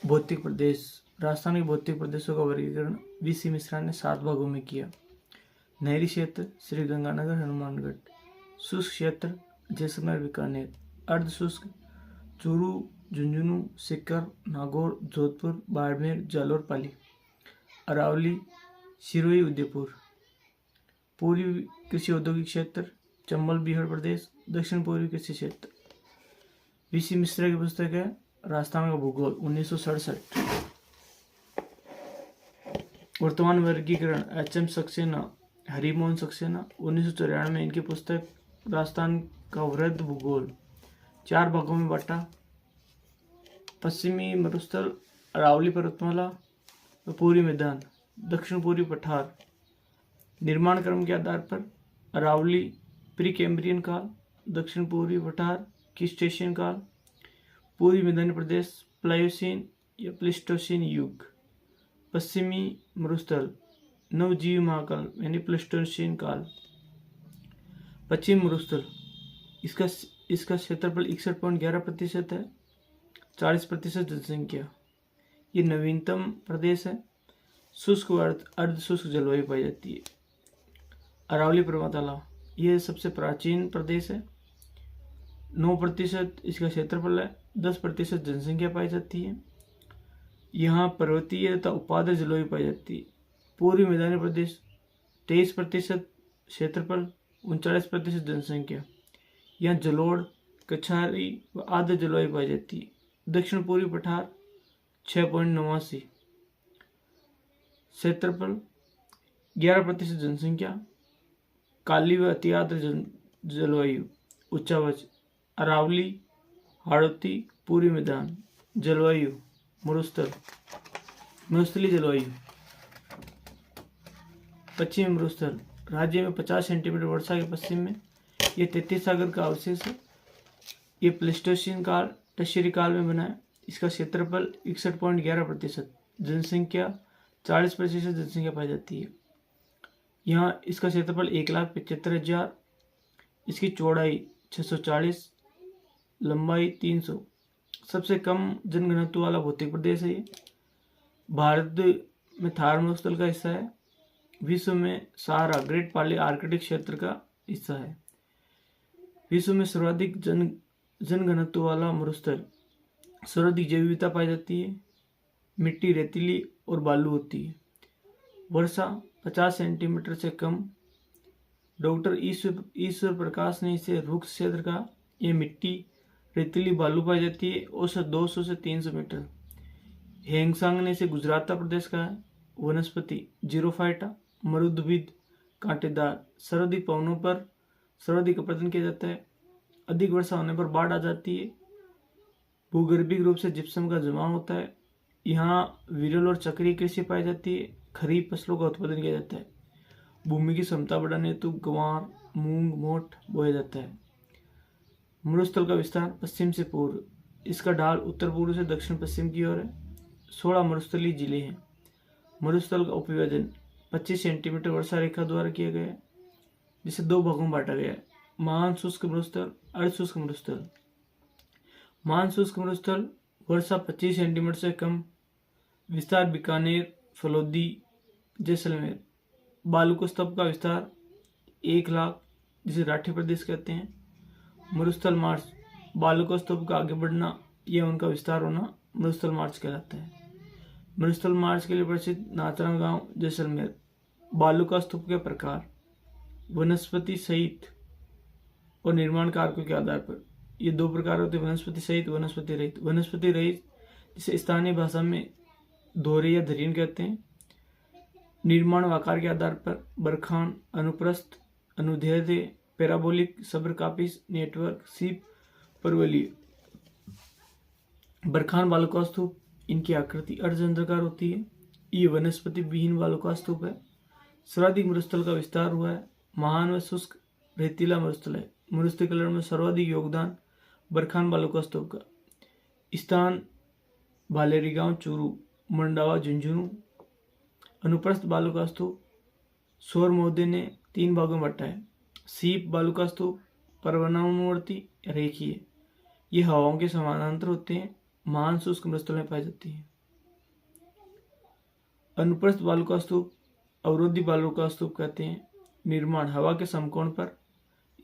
भौतिक प्रदेश। राजस्थान के भौतिक प्रदेशों का वर्गीकरण वीसी मिश्रा ने 7 भागों में किया। नहरी क्षेत्र श्री गंगानगर हनुमानगढ़, शुष्क क्षेत्र जैसलमेर बीकानेर, अर्ध शुष्क चूरू झुंझुनू सीकर नागौर जोधपुर बाड़मेर जालौर पाली, अरावली सिरोही उदयपुर, पूर्वी कृषि औद्योगिक क्षेत्र चंबल बिहार प्रदेश, दक्षिण पूर्वी कृषि क्षेत्र। वीसी मिश्रा की पुस्तक है राजस्थान का भूगोल 1967। वर्तमान वर्गीकरण एच.एम. सक्सेना हरिमोहन सक्सेना 1994 में इनकी पुस्तक राजस्थान का वृहद भूगोल 4 भागों में बांटा। पश्चिमी मरुस्थल अरावली पर्वतमाला व पूर्वी मैदान दक्षिण पूर्वी पठार। निर्माण क्रम के आधार पर अरावली प्री कैम्ब्रियन काल, दक्षिण पूर्वी पठार क्रिस्टेशियन काल, पूर्वी मैदानी प्रदेश प्लायोसीन या प्लेस्टोसीन युग, पश्चिमी मरुस्थल नवजीव महाकाल यानी प्लेस्टोसीन काल। पश्चिम मरुस्थल इसका क्षेत्रफल 61.11% है, 40% जनसंख्या। ये नवीनतम प्रदेश है। शुष्क व अर्ध शुष्क जलवायु पाई जाती है। अरावली पर्वतमाला ये सबसे प्राचीन प्रदेश है। 9% इसका क्षेत्रफल है, 10% जनसंख्या पाई जाती है। यहाँ पर्वतीय तथा उपाध्य जलवायु पाई जाती है। पूर्वी मैदानी प्रदेश 23% क्षेत्रफल, 39% जनसंख्या। यहाँ जलोढ़ कछारी व आर्द्र जलवायु पाई जाती है। दक्षिण पूर्वी पठार 6.89 क्षेत्रफल, 11% जनसंख्या, काली व अति आर्द्र जलवायु। उच्चावच अरावली हाड़ौती पूर्वी मैदान। जलवायु मरुस्थली जलवायु। पश्चिमी मरुस्थल राज्य में 50 सेंटीमीटर वर्षा के पश्चिम में ये 33 सागर का अवशेष है। ये प्लेस्टोसीन काल टर्शियरी काल में बना है। इसका क्षेत्रफल 61.11%, जनसंख्या 40% जनसंख्या पाई जाती है। यहाँ इसका क्षेत्रफल 1,75,000, इसकी चौड़ाई 640, लंबाई 300। सबसे कम जनघनत्व वाला भौतिक प्रदेश है ये। भारत में थार मरुस्थल का हिस्सा है। विश्व में सहारा ग्रेट पाले आर्कटिक क्षेत्र का हिस्सा है। विश्व में सर्वाधिक जनघनत्व वाला मरुस्थल, सर्वाधिक जैव विविधता पाई जाती है। मिट्टी रेतीली और बालू होती है। वर्षा 50 सेंटीमीटर से कम। डॉक्टर ईश्वर प्रकाश ने इसे रुक्ष क्षेत्र कहा। यह मिट्टी रेतीली बालू पाई जाती है। औसत 200 से 300 मीटर। हेंगसांग ने इसे गुजराता प्रदेश कहा है। वनस्पति जीरोफाइटा मरुद्भिद कांटेदार। सर्वाधिक पवनों पर सर्वाधिक अपरदन किया जाता है। अधिक वर्षा होने पर बाढ़ आ जाती है। भूगर्भिक रूप से जिप्सम का जमाव होता है। यहाँ विरल और चक्रीय कृषि पाई जाती है। खरीफ फसलों का उत्पादन किया जाता है। भूमि की क्षमता बढ़ाने हेतु गंवार मूंग मोठ बोया जाता है। मरुस्थल का विस्तार पश्चिम से पूर्व। इसका ढाल उत्तर पूर्व से दक्षिण पश्चिम की ओर है। 16 मरुस्थलीय जिले हैं। मरुस्थल का उपविभाजन 25 सेंटीमीटर वर्षा रेखा द्वारा किया गया है, जिसे 2 भागों में बांटा गया है। महान शुष्क मरुस्थल, अर्ध शुष्क मरुस्थल। महान शुष्क मरुस्थल वर्षा 25 सेंटीमीटर से कम। विस्तार बीकानेर, फलोदी, जैसलमेर। बालू स्तंभ का विस्तार 1 लाख, जिसे राठी प्रदेश कहते हैं। मरुस्थल मार्च, बालू स्तंभ का आगे बढ़ना, यह उनका विस्तार होना मरुस्थल मार्च कहलाता है। मरुस्थल मार्च के लिए प्रसिद्ध नाचरा गांव जैसलमेर। बालू स्तूप के प्रकार, वनस्पति सहित और निर्माण कारकों के आधार पर ये 2 प्रकार होते हैं, वनस्पति सहित, वनस्पति रहित। वनस्पति रहित जिसे स्थानीय भाषा में दोहरे या धरीन कहते हैं। निर्माण व आकार के आधार पर बरखान, अनुप्रस्थ, अनुदैर्ध्य, पैराबोलिक, सब्रकापिस, नेटवर्क, सीप, परवलीय। बरखान बालू स्तूप, इनकी आकृति अर्धचंद्राकार होती है। ये वनस्पति विहीन बालू स्तूप है। सर्वाधिक मरुस्थल का विस्तार हुआ है। महान व शुष्क रेतीला मरुस्थल है। मरुस्थलीकरण में सर्वाधिक योगदान बरखान बालू स्तूप का। स्थान भालेरी गांव चूरू, मंडावा झुंझुनू। अनुप्रस्थ बालू स्तूप सौर महोदय ने 3 भागों में बांटा है। सीप बालू स्तूप पर्वतानुवर्ती रेखीय, ये हवाओं के समानांतर होते हैं। महान शुष्क मरुस्थल में पाई जाती है। अनुप्रस्थ बालुका स्तूप, अवरोधी बालुका स्तूप कहते हैं। निर्माण हवा के समकोण पर।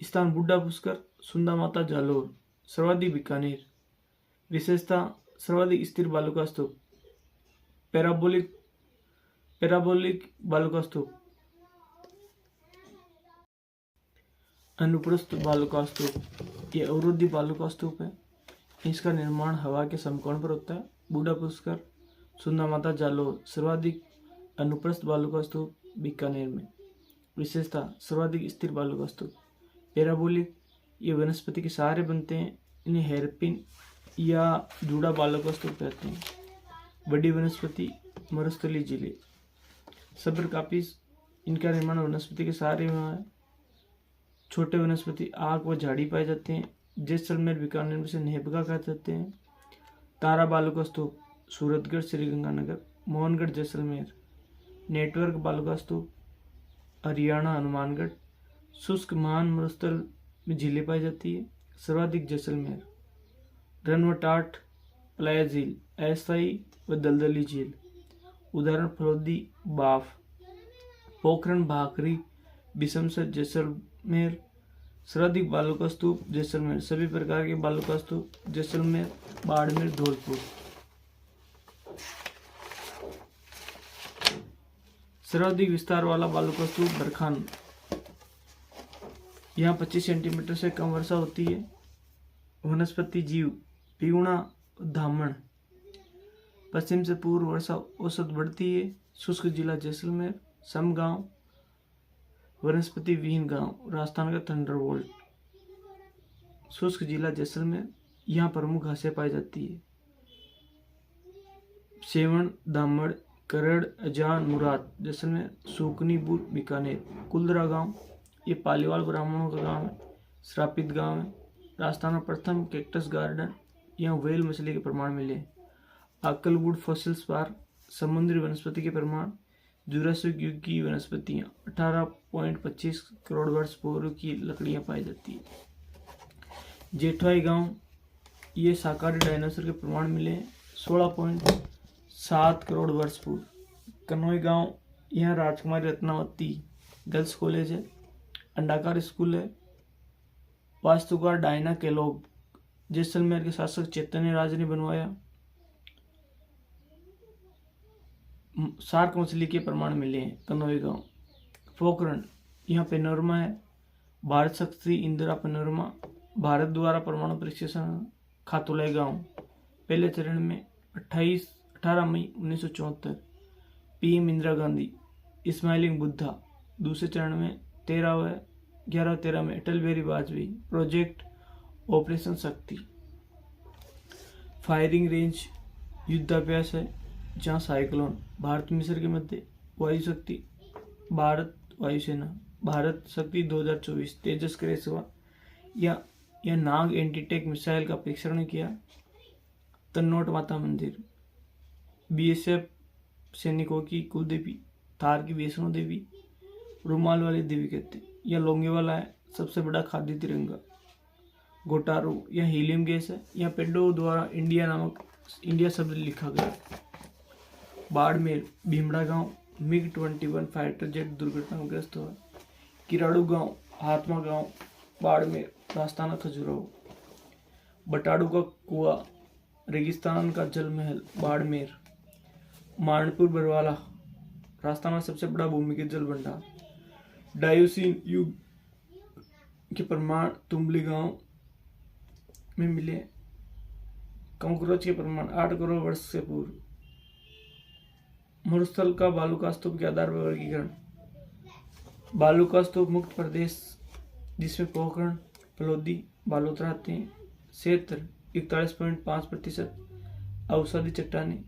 स्थान बुड्ढा पुष्कर, सुंदा माता जालोर, सर्वाधिक बीकानेर। विशेषता सर्वाधिक स्थिर बालुका स्तूप। पैराबोलिक बालुका स्तूप। अनुप्रस्थ बालुका स्तूप, ये अवरोधी बालुका स्तूप है। इसका निर्माण हवा के समकोण पर होता है। बुड्ढा पुष्कर, सुंदा माता जालोर, सर्वाधिक अनुप्रस्थ बालुका स्तूप बीकानेर में। विशेषता सर्वाधिक स्थिर बालुका स्तूप। पैराबोलिक, ये वनस्पति के सहारे बनते हैं। इन्हें हेरपिन या जुड़ा बालुका स्तूप कहते हैं। बड़ी वनस्पति मरुस्थलीय जिले। सब्र कापिस, इनका निर्माण वनस्पति के सहारे हुआ है। छोटे वनस्पति आग व झाड़ी पाए जाते हैं। जैसलमेर बीकानेर में से नेहबगा कह जाते हैं। तारा बालुका स्तूप, सूरतगढ़ श्रीगंगानगर, मोहनगढ़ जैसलमेर। नेटवर्क बालुका स्तूप, हरियाणा हनुमानगढ़। शुष्क महान मरुस्थल में झीलें पाई जाती है। सर्वाधिक जैसलमेर। रन व टाट प्लाया झील, अस्थायी व दलदली झील। उदाहरण फलोदी, बाफ। पोखरण, भाखरी, बिशमसर, जैसलमेर। सर्वाधिक बालुका स्तूप जैसलमेर। सभी प्रकार के बालुका स्तूप जैसलमेर, बाड़मेर, धौलपुर। सर्वाधिक विस्तार वाला बालुका स्तूप बरखान, यहाँ 25 सेंटीमीटर से कम वर्षा होती है। वनस्पति जीव पिगुणा, धामण। पश्चिम से पूर्व वर्षा औसत बढ़ती है। शुष्क जिला जैसलमेर, सम गांव। वनस्पति विहीन गांव, राजस्थान का थंडरबोल्ट। शुष्क जिला जैसलमेर, यहाँ प्रमुख घासें पाई जाती है। सेवण, दामड़, करड़, अजान, मुराद जैसलमेर। सूकनी, बुर, बीकानेर। कुलदरा गांव, ये पालीवाल ब्राह्मणों का गांव है। श्रापित गांव है। राजस्थान में प्रथम कैक्टस गार्डन, यहाँ व्हेल मछली के प्रमाण मिले हैं। अक्कलवुड फॉसिल्स पार्क, समुद्री वनस्पति के प्रमाण। जुरासिक युग की वनस्पतियाँ, 18.25 करोड़ वर्ष पूर्व की लकड़ियाँ पाई जाती है। जेठवाई गांव, ये शाकाहारी डायनासोर के प्रमाण मिले हैं। 16.7 करोड़ वर्ष पूर्व। कनोई गांव, यहाँ राजकुमारी रत्नावती गर्ल्स कॉलेज है। अंडाकार स्कूल है। वास्तुकार डायना केलॉग, जैसलमेर के शासक चैतन्य राज ने बनवाया। शार्क मछली के प्रमाण मिले हैं। कनोई गांव। पोखरण, यहाँ पेनोरमा है। भारत शक्ति इंदिरा पेनोरमा, भारत द्वारा परमाणु परीक्षण। खातुलाई गांव, पहले चरण में 18 मई 1974। पीएम इंदिरा गांधी। स्माइलिंग बुद्धा, दूसरे चरण में 11 में अटल बिहारी वाजपेयी। प्रोजेक्ट ऑपरेशन शक्ति। फायरिंग रेंज, युद्धाभ्यास है जहाँ साइक्लोन। भारत मिस्र के मध्य। वायु शक्ति, भारत वायुसेना। भारत शक्ति 2024। तेजस क्रेस हुआ या नाग एंटीटेक मिसाइल का परीक्षण किया। तन्नोट माता मंदिर, बीएसएफ सैनिकों की कुलदेवी। थार की वैष्णो देवी, रुमाल वाली देवी कहते हैं। यह लोंगेवाला है, सबसे बड़ा खाद्य तिरंगा। गोटारू, यह हीलियम गैस है। यह पेड्रो द्वारा इंडिया शब्द लिखा गया। बाड़मेर, भीमड़ा गांव, मिग 21 फाइटर जेट दुर्घटनाग्रस्त हुआ। किराड़ू गांव, हाथमा गांव, बाड़मेर, राजस्थान, खजुराहो। बटाड़ू का कुआ, रेगिस्तान का जल महल, बाड़मेर। मानपुर बरवाला, राजस्थान का सबसे बड़ा भूमिगत जल भंडार। डायोसीन युग के प्रमाण तुम्बली गांव में मिले। कॉकरोच के प्रमाण 8 करोड़ वर्ष से पूर्व। मरुस्थल का बालुका स्तूप के आधार पर वर्गीकरण। बालुका स्तूप मुक्त प्रदेश जिसमें पोखरण, फलोदी, बालोतरा आते हैं। क्षेत्र 41.5%। औषधि चट्टानें,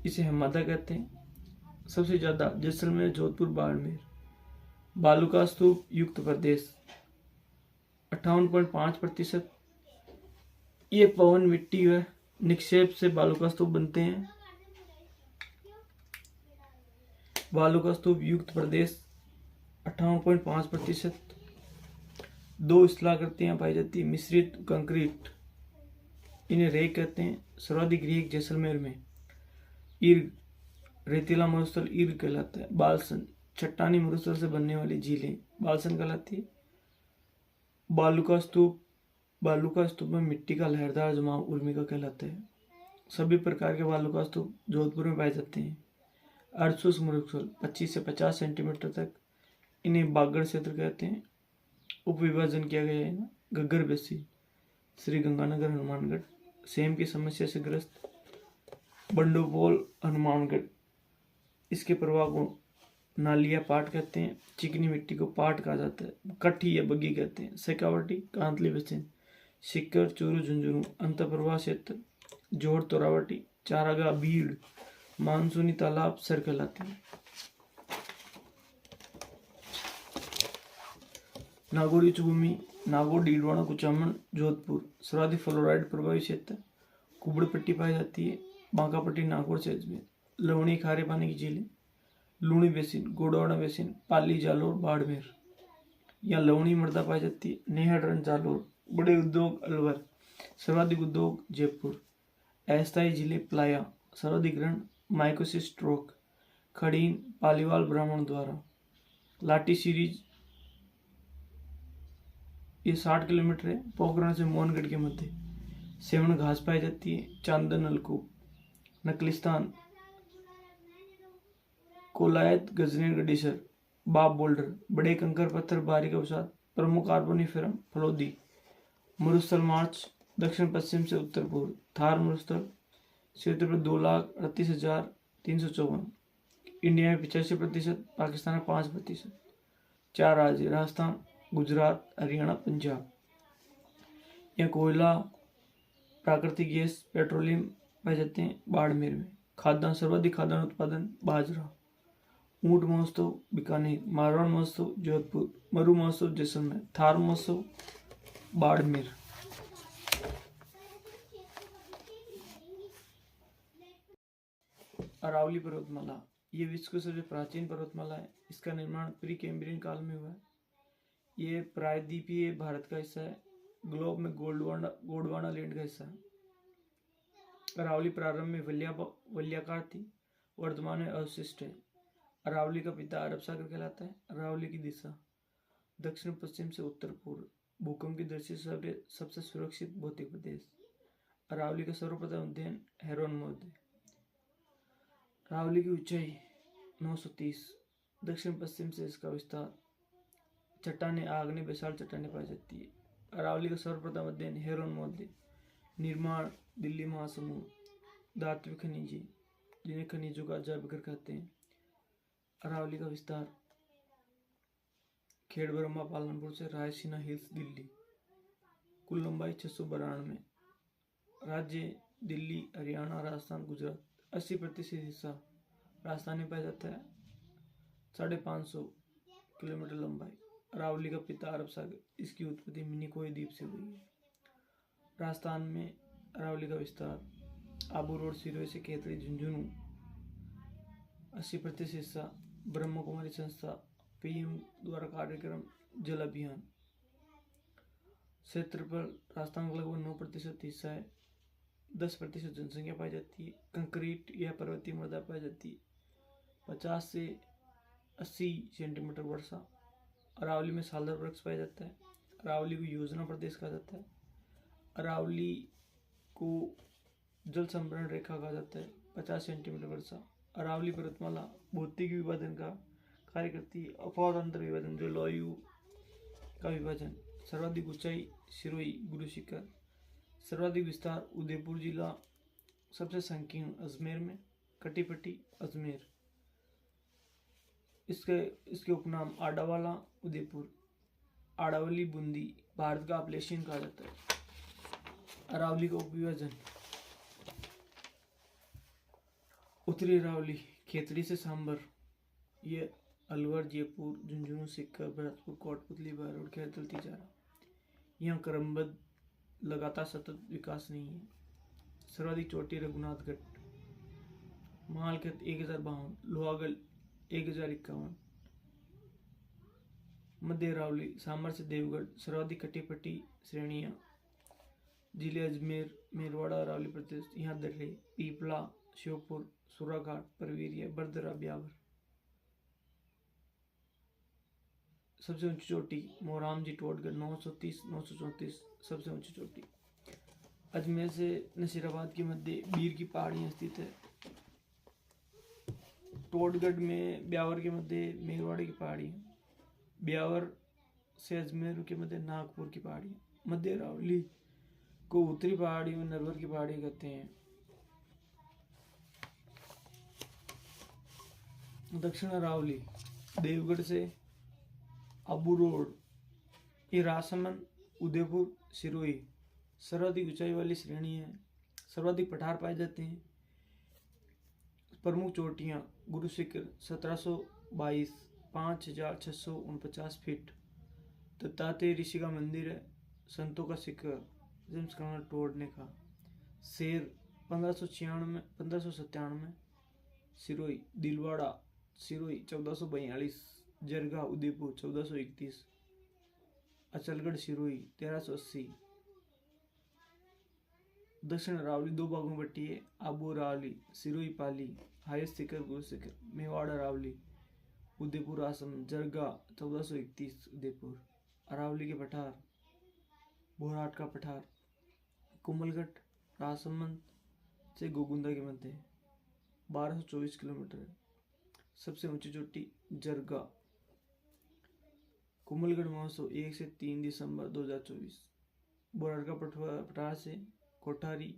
इसे हिमादा कहते हैं। सबसे ज्यादा जैसलमेर, जोधपुर, बाड़मेर। बालुका स्तूप युक्त प्रदेश 58.5%। ये पवन मिट्टी व निक्षेप से बालुका स्तूप बनते हैं। बालुका स्तूप युक्त प्रदेश 58.5%। 2 स्थलाकृतियां पाई जाती है। मिश्रित कंक्रीट, इन्हें रेक कहते हैं। सर्वाधिक रेक जैसलमेर में। ईर्ग, रेतीला मरुस्थल ईर कहलाता है। बालसन चट्टानी मरुस्थल से बनने वाली झीलें बालसन कहलाती है। बालू का स्तूप में मिट्टी का लहरदार जमाव उर्मिका कहलाता है। सभी प्रकार के बालू का स्तूप जोधपुर में पाए जाते हैं। अर्धशुष्क मरुस्थल 25 से 50 सेंटीमीटर तक, इन्हें बागड़ क्षेत्र कहते हैं। उप विभाजन किया गया है। घग्गर बेसिन श्री गंगानगर हनुमानगढ़, सेम की समस्या से ग्रस्त बंडोपोल हनुमानगढ़, इसके प्रवाह को नालिया पाट कहते हैं। चिकनी मिट्टी को पाट कहा जाता है। कट्ठी या बग्गी कहते हैं। शेखावटी कांतली बेसिन सिक्कर चूरू झुंझुनू अंत प्रवाह क्षेत्र, जोड़ तोरावटी चारागाह भीड़, मानसूनी तालाब सर कहलाते हैं। नागौर उच्च भूमि नागौर डीडवाना कुचामन जोधपुर, सर्वाधिक फ्लोराइड प्रभावी क्षेत्र, कुबड़पट्टी पाई जाती है। बांकापट्टी नागौर से अजमेर, लवणी खारे पानी की झीलें, लूणी बेसिन गोडवाना बेसिन, पाली जालोर बाड़मेर, यहाँ लवणी मृदा पाई जाती है। नेहडरन जालोर, बड़े उद्योग अलवर, सर्वाधिक उद्योग जयपुर, अस्थायी झीलें प्लाया, सर्वाधिक रण माइकोसिस स्ट्रोक, खड़ीन पालीवाल ब्राह्मण द्वारा, लाठी सीरीज ये 60 किलोमीटर है। पोखरण से मोहनगढ़ के मध्य, सेवन घास पाई जाती है। चांदन नलकूप, नकलिस्तान कोलायत गजनीर गडीसर, बाप बोल्डर, बड़े कंकर पत्थर बारीक अवसाद, प्रमुख कार्बोनिफेरम फलोदी, मरुस्थल मार्च दक्षिण पश्चिम से उत्तर पूर्व, थार मरुस्थल क्षेत्र पर 2,38,354, इंडिया में 85%, पाकिस्तान में 5%। 4 राज्य राजस्थान गुजरात हरियाणा पंजाब, यहाँ कोयला प्राकृतिक गैस पेट्रोलियम पाए जाते हैं। बाड़मेर में खाद्यान्न सर्वाधिक खाद्यान्न उत्पादन बाजरा। ऊंट महोत्सव बीकानेर, मारवाड़ महोत्सव जोधपुर, मरु महोत्सव जैसलमेर, थार महोत्सव बाड़मेर। अरावली पर्वतमाला ये विश्व की सबसे प्राचीन पर्वतमाला है। इसका निर्माण प्री कैम्ब्रियन काल में हुआ है। ये प्रायद्वीपीय भारत का हिस्सा है। ग्लोब में गोंडवाना लैंड का हिस्सा है। अरावली प्रारंभ में वलयाकार थी, वर्तमान में अवशिष्ट है। अरावली का पिता अरब सागर कहलाता है। अरावली की दिशा दक्षिण पश्चिम से उत्तर पूर्व, भूकंप की दृष्टि से सबसे सुरक्षित भौतिक प्रदेश। अरावली का सर्वप्रथम अध्ययन हेरोन मोद। अरावली की ऊंचाई 930, दक्षिण पश्चिम से इसका विस्तार। चट्टाने आग्नेय विशाल चट्टाने पाई जाती है। अरावली का सर्वप्रथम अध्ययन हेरोन मोद। निर्माण दिल्ली महासमुंद, धात्विक खनिजे जिन्हें खनिजों का अजायबघर कहते हैं। अरावली का विस्तार खेड़ ब्रह्मा पालनपुर से रायसीना हिल्स दिल्ली, कुल लंबाई 692। राज्य दिल्ली हरियाणा राजस्थान गुजरात, 80% हिस्सा राजस्थान में पाया जाता है। 550 किलोमीटर लंबाई। अरावली का पिता अरब सागर, इसकी उत्पत्ति मिनिकोय द्वीप से हुई है। राजस्थान में अरावली का विस्तार आबू रोड सिरोही से खेतड़ी झुंझुनू, 80% हिस्सा ब्रह्म कुमारी संस्था पीएम द्वारा कार्यक्रम जल अभियान। क्षेत्रफल राजस्थान का लगभग 9% हिस्सा है। 10% जनसंख्या पाई जाती है। कंक्रीट या पर्वतीय मृदा पाई जाती है। 50 से 80 सेंटीमीटर वर्षा। अरावली में सालदार वृक्ष पाया जाता है। अरावली को योजना प्रदेश कहा जाता है। अरावली को जल संभरण रेखा कहा जाता है। 50 सेंटीमीटर वर्षा। अरावली पर्वतमाला भौतिक विभाजन का कार्य करती है। अफावांतर विभाजन जलवायु का विभाजन। सर्वाधिक ऊंचाई सिरोही गुरु शिखर। सर्वाधिक विस्तार उदयपुर जिला। सबसे संकीर्ण अजमेर में कटीपट्टी अजमेर। इसके उपनाम आडावाला उदयपुर, आड़ावली बूंदी भारत का अपलेशियन कहा जाता है। अरावली का उपविभाजन उत्तरी अरावली खेतड़ी से सांबर, ये अलवर जयपुर झुंझुनू सिक्कर भरतपुर कोटपुतली बारोड खैरतल तिजारा। यहाँ क्रमबद्ध लगातार सतत विकास नहीं है। सर्वाधिक चोटी रघुनाथगढ़, मालखेत 1052, लोहागल 1051। मध्य अरावली सांबर से देवगढ़। सर्वाधिक कटीपट्टी श्रेणियाँ जिले अजमेर मेरवाड़ा अरावली प्रदेश। यहाँ दर्रे पीपला, श्योपुर, सुराघाट, परवीरिया, बरदरा, ब्यावर। सबसे ऊंची चोटी मोराम जी टोटगढ़ 930 934 सबसे ऊंची चोटी। अजमेर से नसीराबाद के मध्य बीर की पहाड़ियां स्थित है। टोटगढ़ में ब्यावर के मध्य मेरवाड़ी की पहाड़ियां। ब्यावर से अजमेर के मध्य नागपुर की पहाड़ियां। मध्य अरावली को उत्तरी पहाड़ियों में नरवर की पहाड़ी कहते हैं। दक्षिण अरावली देवगढ़ से अबू रोड, ये राजसमंद, उदयपुर, सिरोही सर्वाधिक ऊंचाई वाली श्रेणी है। सर्वाधिक पठार पाए जाते हैं। प्रमुख चोटियां गुरु शिखर 1722 5649 फीट। दत्तात्रेय ऋषि का मंदिर है। संतों का शिखर जेम्स कर्नल तोड़ने का। शेर 1597। सिरोही दिलवाड़ा सिरोही 1442। जरगा उदयपुर 1431। अचलगढ़ सिरोही 1380। दक्षिण अरावली दो भागों में बटी है। आबू अरावली सिरोही पाली हाईएस्ट शिखर गुरु शिखर। मेवाड़ अरावली उदयपुर आसम जरगा 1431 उदयपुर। अरावली के पठार बोराट का पठार कोमलगढ़ राजसमंद से गोगुंदा के मध्य 1224 किलोमीटर है। सबसे ऊंची चोटी जरगा। कोमलगढ़ महोत्सव 1 से 3 दिसंबर 2024। बोराट का पठार से कोठारी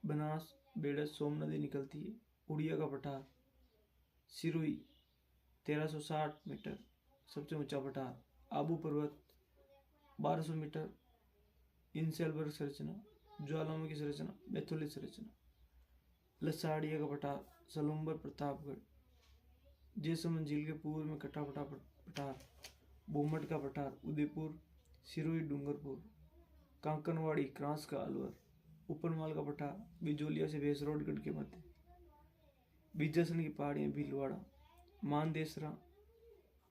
बनास बेड़स सोम नदी निकलती है। उड़िया का पठार सिरोही 1360 मीटर सबसे ऊंचा पठार। आबू पर्वत 1200 मीटर। इंसेलबर्ग संरचना, ज्वालामुखी संरचना, बैथुली संरचना। लसाड़िया का पठार सलूम्बर प्रतापगढ़। जयसमंद झील के पूर्व में कटापटा पठार। बोमट का पठार उदयपुर सिरोही डूंगरपुर। कांकनवाड़ी क्रांस का अलवर। ऊपरमाल का पठार बिजोलिया से भैंसरोडगढ़ के मध्य। बीजासन की पहाड़ियां भीलवाड़ा। मानदेसरा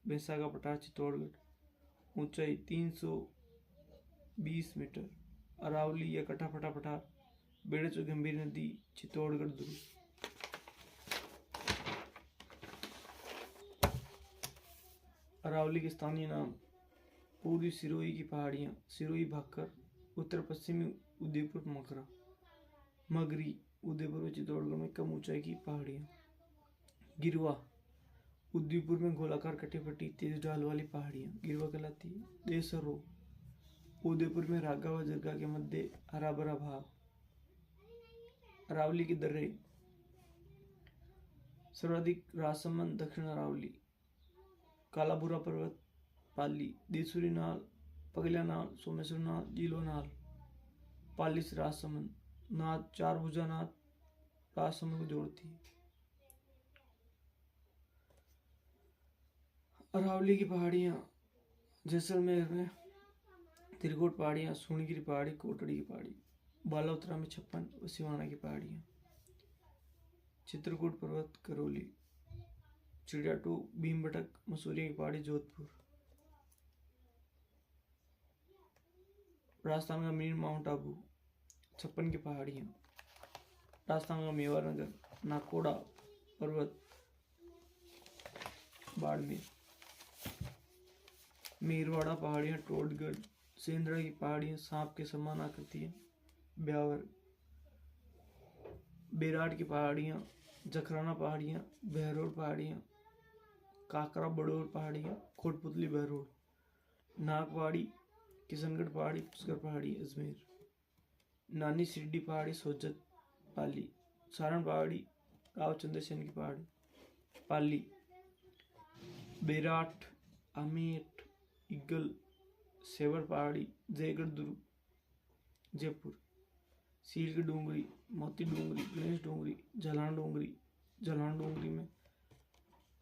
भैंसा का पठार चित्तौड़गढ़। ऊंचाई 320 मीटर। अरावली या कटापटा पठार बेड़च गंभीर नदी चित्तौड़गढ़ दुर्ग। अरावली के स्थानीय नाम पूर्वी सिरोही की पहाड़ियां सिरोही भाकर। उत्तर पश्चिमी उदयपुर मकरा। मगरी उदयपुर व चित्तौड़गढ़ में कम ऊंचाई की पहाड़ियां। गिरवा उदयपुर में गोलाकार कटीपट्टी तेज ढाल वाली पहाड़ियां गिरवा कहलाती है। देसरो उदयपुर में रागा व जरगा के मध्य हरा भरा भाग। अरावली के दर्रे सर्वाधिक राजसमंद दक्षिण अरावली। कालाबुरा पर्वत पाली देसुरी नाल पगलिया नाल सोमेश्वर नाल जीलो नाल। पाली से राजसमंद नाथ चार भुजा नाथ राजसमंद को जोड़ती है। अरावली की पहाड़ियां जैसलमेर में त्रिकोट पहाड़ियां सोनगिरी पहाड़ी कोटड़ी की पहाड़ी। बालोतरा में 56 व सिवाना की पहाड़ियां। चित्रकूट पर्वत करौली। चिड़ियाटू भीमबटक मसूरी की पहाड़ी जोधपुर। राजस्थान का मेन माउंट आबू 56 की पहाड़ियां। राजस्थान का मेवाड़ नगर नाकोड़ा पर्वत बाड़मेर। मेरवाड़ा पहाड़ियां टोटगढ़। सेंद्रा की पहाड़ियां सांप के समान आकृति है ब्यावर। बेराट की पहाड़ियां जखराना पहाड़ियां बहरोड पहाड़ियां काकरा बड़ौर पहाड़ियां कोटपुतली बहरोड। नाग पहाड़ी किशनगढ़ पहाड़ी पुष्कर पहाड़ी अजमेर। नानी सिड्डी पहाड़ी सोजत पाली। सारण पहाड़ी रावचंद्र सेन की पहाड़ी पाली। बेराट अमेठ इगल सेवर पहाड़ी जयगढ़ दुर्ग जयपुर। सील की डूंगरी मोती डूंगरी गणेश डूंगरी झलान डूंगरी में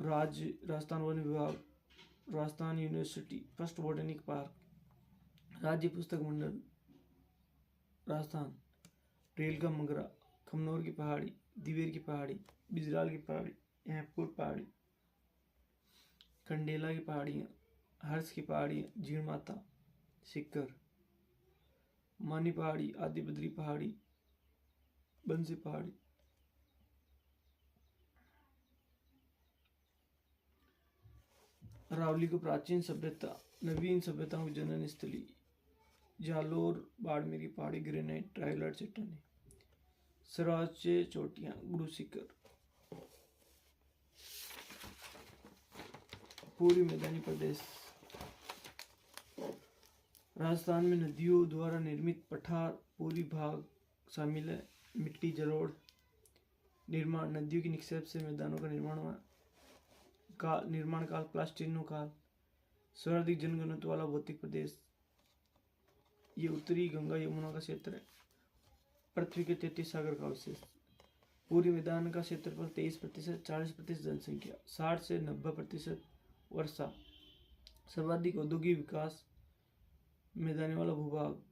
राज्य राजस्थान वन विभाग Rajasthan university first botanic park. राज्य पुस्तक मंडल राजस्थान। रेल का मगरा खमनौर की पहाड़ी दिवेर की पहाड़ी बिजराल की पहाड़ी अहमपुर पहाड़ी। कंडेला की पहाड़ियाँ हर्ष की पहाड़ियाँ झीण माता सिक्कर। मानी पहाड़ी आदिबद्री पहाड़ी बंसी पहाड़ी। अरावली को प्राचीन सभ्यता, नवीन सभ्यताओं की जनन स्थली। जालोर बाड़मेर की पहाड़ी, ग्रेनाइट, ट्राइलर चट्टानें। सर्वोच्च चोटियां, गुरु शिखर। पूर्वी मैदानी प्रदेश। राजस्थान में नदियों द्वारा निर्मित पठार पूर्वी भाग शामिल है। मिट्टी जलोढ़। निर्माण, नदियों की निक्षेप से मैदानों का निर्माण हुआ। निर्माण काल प्लास्टिनो काल। सर्वाधिक जनघनत्व वाला भौतिक प्रदेश, ये उत्तरी गंगा यमुना का क्षेत्र है। पृथ्वी के 33 सागर का अवशेष। पूर्वी मैदान का क्षेत्रफल 23%, 40% जनसंख्या, 60 से 90% वर्षा। सर्वाधिक औद्योगिक विकास, मैदानी वाला भूभाग।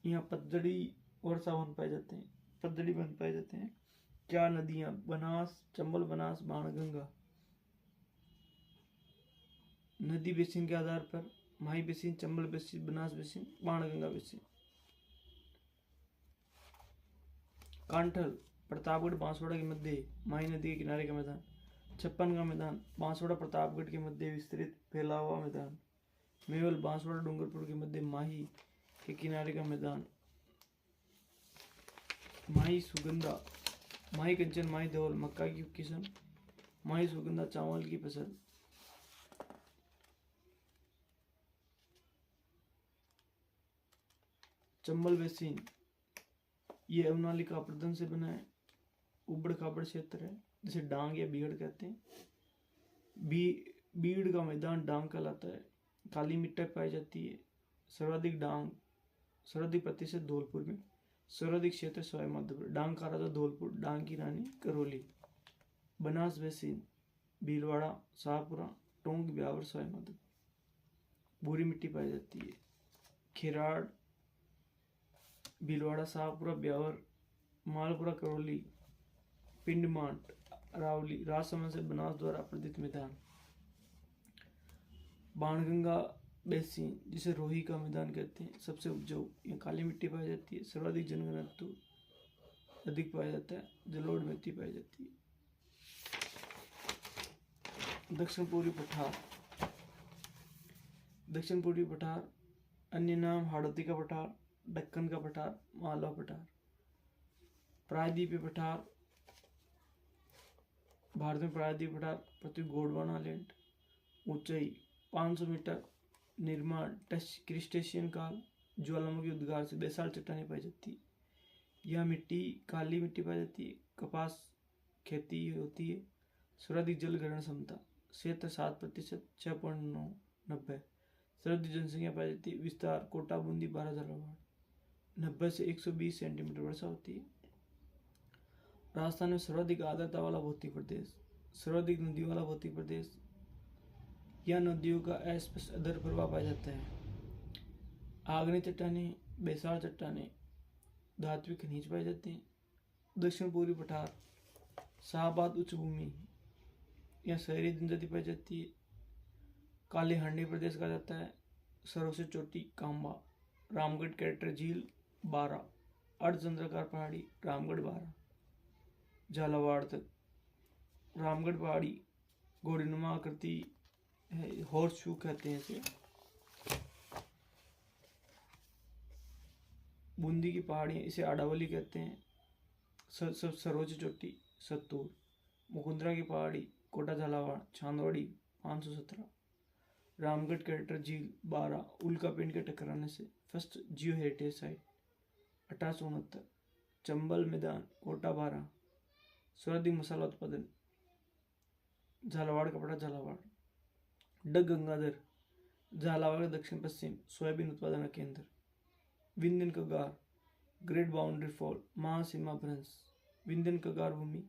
यहाँ पतझड़ी वर्षा वन पाए जाते हैं, पतझड़ी वन पाए जाते हैं। 4 नदियां, बनास, चंबल, बनास, बाणगंगा। नदी बेसिन के आधार पर Mahi basin, Chambal basin, Banas basin, Banganga basin. Kanthal, Pratapgarh Banswara के मध्य माही नदी के किनारे का मैदान। छप्पन का मैदान, बांसवाड़ा प्रतापगढ़ के मध्य विस्तृत फैला हुआ मैदान। मेवल, बांसवाड़ा डूंगरपुर के मध्य माही के किनारे का मैदान। माही सुगंधा, माही कंचन, माही धवल, मक्का की किस्म। माही सुगंधा, चावल की फसल। चंबल बेसिन, ये अवनाली का प्रदन से बना है। उबड़ खाबड़ क्षेत्र है, जिसे डांग या बीहड़ कहते हैं। बीड़ का मैदान डांग कहलाता है। काली मिट्टी पाई जाती है। सर्वाधिक प्रतिशत धौलपुर में। सर्वाधिक क्षेत्र सवाई माधोपुर। डांग का राजा धौलपुर, डांग की रानी करौली। बनास बेसिन, भीलवाड़ा, शाहपुरा, टोंक, ब्यावर, सवाई माधोपुर। भूरी मिट्टी पाई जाती है। खेराड़, भीलवाड़ा, शाहपुरा, ब्यावर, मालपुरा, करौली, पिंडमांट, अरावली। राजसमंद से बनास द्वारा अपर्दित मैदान। बाणगंगा बेसिन, जिसे रोही का मैदान कहते हैं, सबसे उपजाऊ। यहाँ काली मिट्टी पाई जाती है। सर्वाधिक जनघनत्व अधिक पाया जाता है। जलोढ़ मिट्टी पाई जाती है। दक्षिण पूर्वी पठार। दक्षिण पूर्वी पठार, अन्य नाम हाड़ौती का पठार, दक्कन का पठार, मालवा पठार। प्रायद्वीपीय पठार, भारत में प्रायद्वीपीय पठार, पृथ्वी गोंडवाना आइलैंड। ऊंचाई 500 मीटर। निर्माण, क्रिस्टेशियन काल, ज्वालामुखी उद्गार से बेसाल चट्टानें पाई जाती है। यह मिट्टी काली मिट्टी पाई जाती है। कपास खेती होती है। सर्वाधिक जल ग्रहण क्षमता, क्षेत्र 7%, 6.90। सर्वाधिक जनसंख्या पाई जाती है। विस्तार, कोटा, बूंदी, 12 झालावाड़। 90 से 120 सेंटीमीटर वर्षा होती है। राजस्थान में सर्वाधिक आर्द्रता वाला भौतिक प्रदेश, सर्वाधिक नदियों वाला भौतिक प्रदेश। यह नदियों का अस्पष्ट अधर प्रवाह पाया जाता है। आग्नेय चट्टानें, बेसाल चट्टानें, धात्विक खनिज पाए जाते हैं। दक्षिण पूर्वी पठार, शाहबाद उच्च भूमि, यहाँ शहरी जनजाति पाई जाती है। काले हांडी प्रदेश कहा जाता है। सर्वोच्च चोटी कांबा। रामगढ़ कैरेक्टर झील 12। अर्धचंद्राकार पहाड़ी, रामगढ़ 12। झालावाड़ तक। रामगढ़ पहाड़ी घोड़ीनुमा आकृति है, हॉर्स शू कहते हैं इसे। बूंदी की पहाड़ियाँ, इसे आडावली कहते हैं। सर्वोच्च चोटी सत्तूर। मुकुंदरा की पहाड़ी, कोटा झालावाड़, छांदवाड़ी 517। रामगढ़ कैरेक्टर झील 12, उल्का पिंड के टकराने से। फर्स्ट जियो हेरिटेज साइट 1869। चंबल मैदान, कोटा 12। सर्वाधिक मसाला उत्पादन, झालावाड़, कपड़ा, झालावाड़। डग गंगाधर, झालावाड़ दक्षिण पश्चिम सोयाबीन उत्पादन का केंद्र। विंध्यन कगार, ग्रेट बाउंड्री फॉल, महासीमा भ्रंश। विंध्यन कगार भूमि,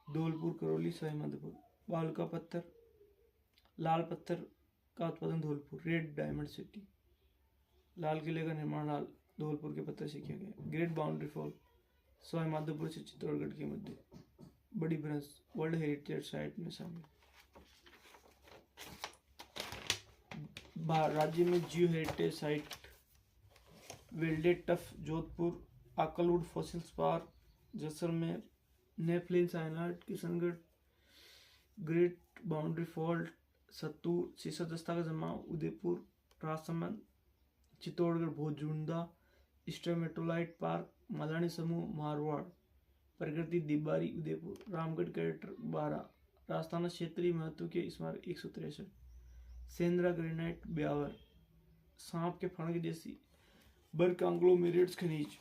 धौलपुर, करौली, सवाई माधोपुर। बालुका पत्थर, लाल पत्थर का उत्पादन धौलपुर। रेड डायमंड सिटी, लाल किले का निर्माण लाल धौलपुर के पत्थर से किया गया। Great boundary fall, Sawai Madhopur से चित्तौड़गढ़ के मध्य। बड़ी भ्रंश वर्ल्ड हेरिटेज साइट में शामिल। राज्य में geo heritage site welded tuff Jodhpur, Akal wood fossils park, Jaisalmer, nepheline syenite, Kishangarh, great boundary fault, Sattur, सीसा दस्ता का जमाव, उदयपुर, राजसमंद, चित्तौड़गढ़ भोजूंदा, स्ट्रोमेटोलाइट पार्क, मलानी समूह, मारवाड़, प्रकृति दिबारी उदयपुर, रामगढ़ कैरेक्टर 12, राजस्थान क्षेत्रीय महत्व के स्मारक 163, सेंद्रा ग्रेनाइट ब्यावर, सांप के फण जैसी बर्ग कांग्लोमेरेट्स खनिज।